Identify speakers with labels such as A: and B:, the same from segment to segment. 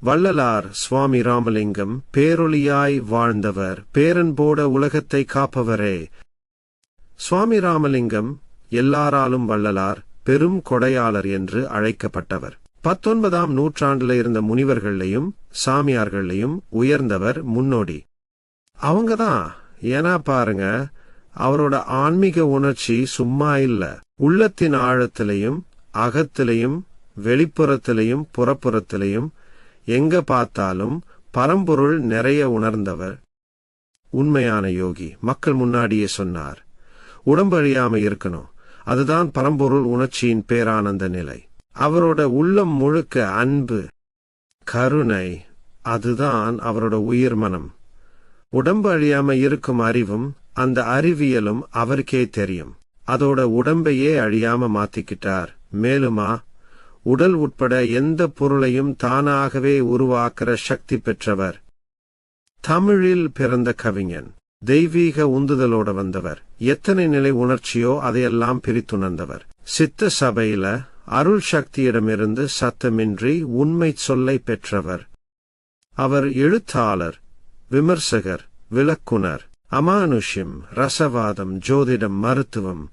A: வள்ளலார் சுவாமி ராமலிங்கம் பேரொளியாய் வாழ்ந்தவர், பேரன்போட உலகத்தை காப்பவரே. சுவாமி ராமலிங்கம் எல்லாராலும் வள்ளலார், பெரும் கொடையாளர் என்று அழைக்கப்பட்டவர். 19ஆம் நூற்றாண்டுல இருந்த முனிவர்களையும் சாமியார்களையும் உயர்ந்தவர் முன்னோடி. அவங்கதான். ஏன்னா பாருங்க, அவரோட ஆன்மீக உணர்ச்சி சும்மா இல்ல. உள்ளத்தின் ஆழத்திலையும் அகத்திலையும் வெளிப்புறத்திலையும் புறப்புறத்திலையும் எங்க பார்த்தாலும் பரம்பொருள் நிறைய உணர்ந்தவர். உண்மையான யோகி. மக்கள் முன்னாடியே சொன்னார், உடம்பு அழியாம இருக்கணும், அதுதான் பரம்பொருள் உணர்ச்சியின் பேரானந்த நிலை. அவரோட உள்ளம் முழுக்க அன்பு, கருணை, அதுதான் அவரோட உயிர் மனம். உடம்பு அழியாம இருக்கும் அறிவும் அந்த அறிவியலும் அவருக்கே தெரியும். அதோட உடம்பையே அழியாம மாத்திக்கிட்டார். மேலுமா, உடல் உட்பட எந்த பொருளையும் தானாகவே உருவாக்குற சக்தி பெற்றவர். தமிழில் பிறந்த கவிஞன். தெய்வீக உந்துதலோட வந்தவர். எத்தனை நிலை உணர்ச்சியோ அதையெல்லாம் பிரித்துணர்ந்தவர். சித்த சபையில அருள் சக்தியிடமிருந்து சத்தமின்றி உண்மை சொல்லை பெற்றவர். அவர் எழுத்தாளர், விமர்சகர், விளக்குனர். அமானுஷ்யம், ரசவாதம், ஜோதிடம், மருத்துவம்,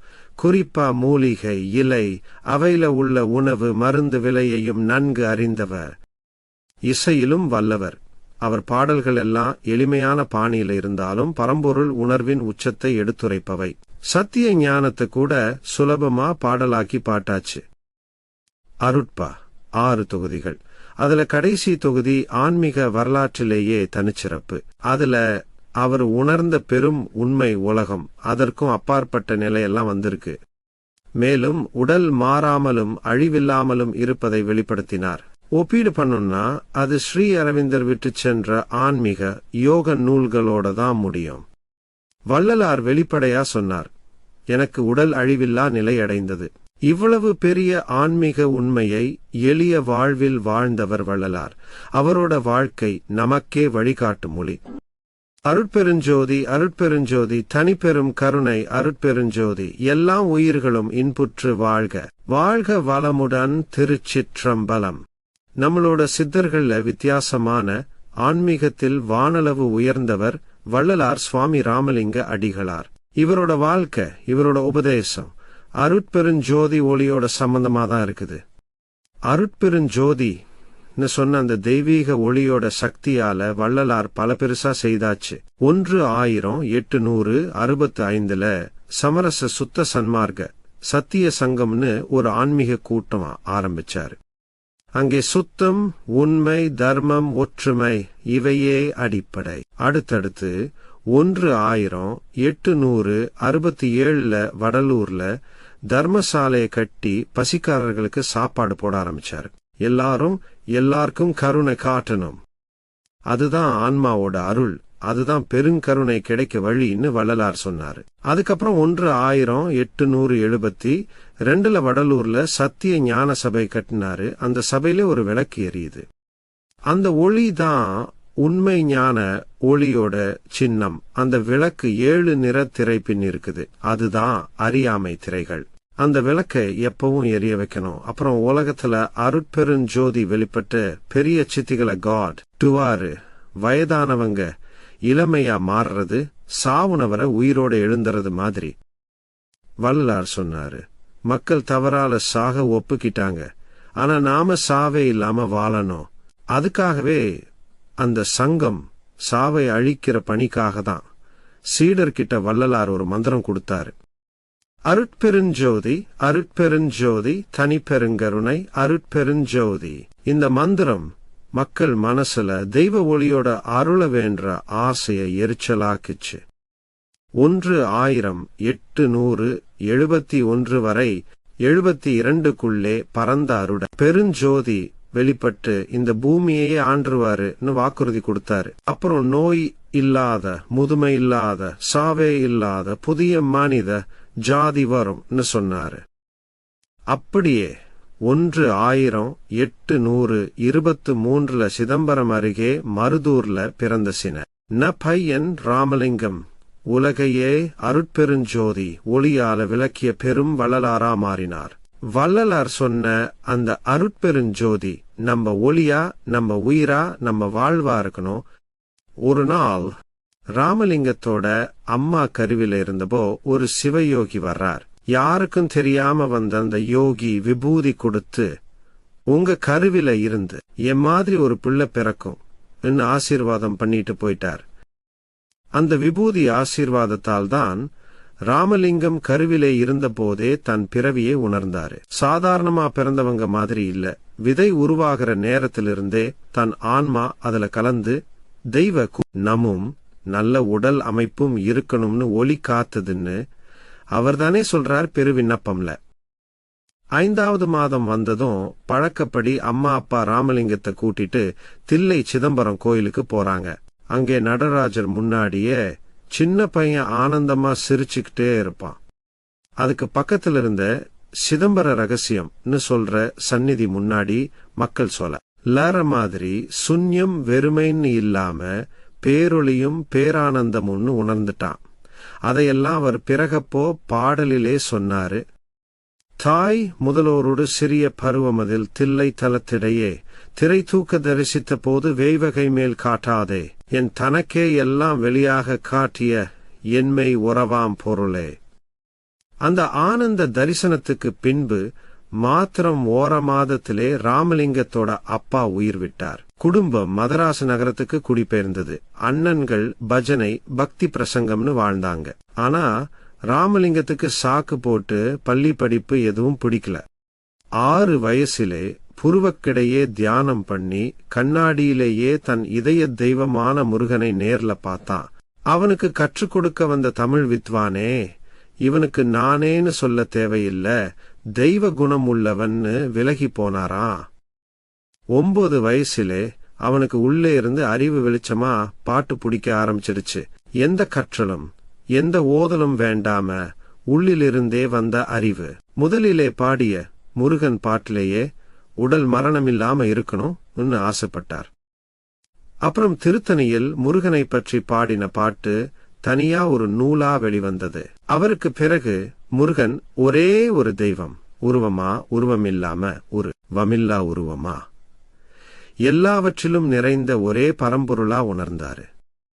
A: குறிப்பா மூலிகை, இலை, அவையில உள்ள உணவு, மருந்து விலையையும் நன்கு அறிந்தவர். இசையிலும் வல்லவர். அவர் பாடல்கள் எல்லாம் எளிமையான பாணியில இருந்தாலும் பரம்பொருள் உணர்வின் உச்சத்தை எடுத்துரைப்பவை. சத்திய ஞானத்தை கூட சுலபமா பாடலாக்கி பாட்டாச்சு. அருட்பா 6 தொகுதிகள். அதுல கடைசி தொகுதி ஆன்மீக வரலாற்றிலேயே தனிச்சிறப்பு. அதுல அவர் உணர்ந்த பெரும் உண்மை உலகம், அதற்கும் அப்பாற்பட்ட நிலையெல்லாம் வந்திருக்கு. மேலும் உடல் மாறாமலும் அழிவில்லாமலும் இருப்பதை வெளிப்படுத்தினார். ஒப்பீடு பண்ணும்னா அது ஸ்ரீ அரவிந்தர் விட்டு சென்ற ஆன்மீக யோக நூல்களோட தான் முடியும். வள்ளலார் வெளிப்படையா சொன்னார், எனக்கு உடல் அழிவில்லா நிலை அடைந்தது. இவ்வளவு பெரிய ஆன்மீக உண்மையை எளிய வாழ்வில் வாழ்ந்தவர் வள்ளலார். அவரோட வாழ்க்கை நமக்கே வழிகாட்டு மொழி. அருட்பெருஞ்சோதி, அருட்பெருஞ்சோதி, தனிப்பெரும் கருணை, அருட்பெருஞ்சோதி, எல்லா உயிர்களும் இன்புற்று வாழ்க, வாழ்க வளமுடன். திருச்சிற்றம்பலம். நம்மளோட சித்தர்கள்ல வித்தியாசமான ஆன்மீகத்தில் வானளவு உயர்ந்தவர் வள்ளலார் சுவாமி ராமலிங்க அடிகளார். இவரோட வாழ்க்கை, இவரோட உபதேசம் அருட்பெருஞ்சோதி ஒளியோட சம்பந்தமா தான் இருக்குது. அருட்பெருஞ்சோதி சொன்ன அந்த தெய்வீக ஒளியோட சக்தியால வள்ளலார் பல பெருசா செய்தாச்சு. 1865 சமரச சுத்த சன்மார்க்க சத்திய சங்கம்னு ஒரு ஆன்மீக கூட்டம் ஆரம்பிச்சாரு. அங்கே சுத்தம், உண்மை, தர்மம், ஒற்றுமை இவையே அடிப்படை. அடுத்தடுத்து 1867 வடலூர்ல தர்மசாலையை கட்டி பசிக்காரர்களுக்கு சாப்பாடு போட ஆரம்பிச்சாரு. எல்லாருக்கும் கருணை காட்டணும், அதுதான் ஆன்மாவோட அருள், அதுதான் பெருங்கருணை கிடைக்க வழின்னு வள்ளலார் சொன்னாரு. அதுக்கப்புறம் 1872 வடலூர்ல சத்திய ஞான சபை கட்டினாரு. அந்த சபையில ஒரு விளக்கு எரியுது. அந்த ஒளி தான் உண்மை ஞான ஒளியோட சின்னம். அந்த விளக்கு 7 நிற திரை பின் இருக்குது. அதுதான் அறியாமை திரைகள். அந்த விளக்கை எப்பவும் எரிய வைக்கணும். அப்புறம் உலகத்துல அருட்பெருஞ்சோதி வெளிப்பட்ட பெரிய சித்திகளை காட் டுவாரு, வயதானவங்க இளமையா மாறுறது, சாவுனவரை உயிரோட எழுந்துறது மாதிரி. வள்ளலார் சொன்னாரு, மக்கள் தவறால சாக ஒப்புக்கிட்டாங்க, ஆனா நாம சாவே இல்லாம வாழணும். அதுக்காகவே அந்த சங்கம் சாவை அழிக்கிற பணிக்காக தான். சீடர்கிட்ட வள்ளலார் ஒரு மந்திரம் கொடுத்தாரு. அருட்பெருஞ்சோதி, அருட்பெருஞ்சோதி, தனிப்பெருங்கருணை, அருட்பெருஞ்சோதி. இந்த மந்திரம் மக்கள் மனசுல தெய்வ ஒளியோட அருள வேண்ட ஆசைய எரிச்சலாக்குச்சு. 1871 வரை 72க்குள்ளே பரந்த அருட பெருஞ்சோதி வெளிப்பட்டு இந்த பூமியையே ஆண்டுருவாருன்னு வாக்குறுதி கொடுத்தாரு. அப்புறம் நோய் இல்லாத, முதுமை இல்லாத, சாவே இல்லாத புதிய மனித ஜாதி வரும்னு சொன்னாரு. அப்படியே 1823 சிதம்பரம் அருகே மருதூர்ல பிறந்த பையன் ராமலிங்கம் உலகையே அருட்பெருஞ்சோதி ஒளியால விளக்கிய பெரும் வள்ளலாரா மாறினார். வள்ளலார் சொன்ன அந்த அருட்பெருஞ்சோதி நம்ம ஒளியா, நம்ம உயிரா, நம்ம வாழ்வா இருக்கணும். ஒரு நாள் ராமலிங்கத்தோட அம்மா கருவில இருந்தப்போ ஒரு சிவயோகி வர்றார். யாருக்கும் தெரியாம வந்த அந்த யோகி விபூதி கொடுத்து, உங்க கருவில இருந்து என் மாதிரி ஒரு பிள்ளை பிறக்கும் ஆசீர்வாதம் பண்ணிட்டு போயிட்டார். அந்த விபூதி ஆசீர்வாதத்தால் தான் ராமலிங்கம் கருவிலே இருந்த போதே தன் பிறவியை உணர்ந்தாரு. சாதாரணமா பிறந்தவங்க மாதிரி இல்ல. விதை உருவாகிற நேரத்திலிருந்தே தன் ஆன்மா அதுல கலந்து தெய்வ நமும் நல்ல உடல் அமைப்பும் இருக்கணும்னு ஒளி காத்துதுன்னு அவர்தானே சொல்றார் பெருவிண்ணப்பம்ல. 5வது மாதம் வந்ததும் பழக்கப்படி அம்மா அப்பா ராமலிங்கத்தை கூட்டிட்டு தில்லை சிதம்பரம் கோயிலுக்கு போறாங்க. அங்கே நடராஜர் முன்னாடியே சின்ன பையன் ஆனந்தமா சிரிச்சுக்கிட்டே இருப்பான். அதுக்கு பக்கத்துல இருந்த சிதம்பர ரகசியம்னு சொல்ற சந்நிதி முன்னாடி மக்கள் சொல்ல லார மாதிரி சுன்யம் வெறுமைன்னு இல்லாம பேரொளியும் பேரானந்தமும்னு உணர்ந்துட்டான். அதையெல்லாம் அவர் பிறகப்போ பாடலிலே சொன்னாரு. தாய் முதலோரோடு சிறிய பருவமதில் தில்லை தலத்திடையே திரை தூக்க தரிசித்த போது வேய்வகை மேல் காட்டாதே என் தனக்கே எல்லாம் வெளியாக காட்டிய என்மை உறவாம் பொருளே. அந்த ஆனந்த தரிசனத்துக்கு பின்பு மாத்திரம் ஓர மாதத்திலே ராமலிங்கத்தோட அப்பா உயிர் விட்டார். குடும்பம் மதராசு நகரத்துக்கு குடிபெயர்ந்தது. அண்ணன்கள் பஜனை பக்தி பிரசங்கம்னு வாழ்ந்தாங்க. ஆனா ராமலிங்கத்துக்கு சாக்கு போட்டு பள்ளி படிப்பு எதுவும் பிடிக்கல. 6 வயசிலே புருவக்கிடையே தியானம் பண்ணி கண்ணாடியிலேயே தன் இதய தெய்வமான முருகனை நேர்ல பார்த்தான். அவனுக்கு கற்றுக் கொடுக்க வந்த தமிழ் வித்வானே, இவனுக்கு நானேன்னு சொல்ல தேவையில்ல, தெய்வ குணம் உள்ளவன்னு விலகி போனாரா. 9 வயசிலே அவனுக்கு உள்ளே இருந்து அறிவு வெளிச்சமா பாட்டு பிடிக்க ஆரம்பிச்சிடுச்சு. எந்த கற்றலும் எந்த ஓதலும் வேண்டாம உள்ளிலிருந்தே வந்த அறிவு. முதலிலே பாடிய முருகன் பாட்டிலேயே உடல் மரணமில்லாம இருக்கணும்னு ஆசைப்பட்டார். அப்புறம் திருத்தணியில் முருகனை பற்றி பாடின பாட்டு தனியா ஒரு நூலா வெளிவந்தது. அவருக்கு பிறகு முருகன் ஒரே ஒரு தெய்வம், உருவமா உருவமில்லாம உருவமில்லா உருவமா, எல்லாவற்றிலும் நிறைந்த ஒரே பரம்பொருளா உணர்ந்தாரு.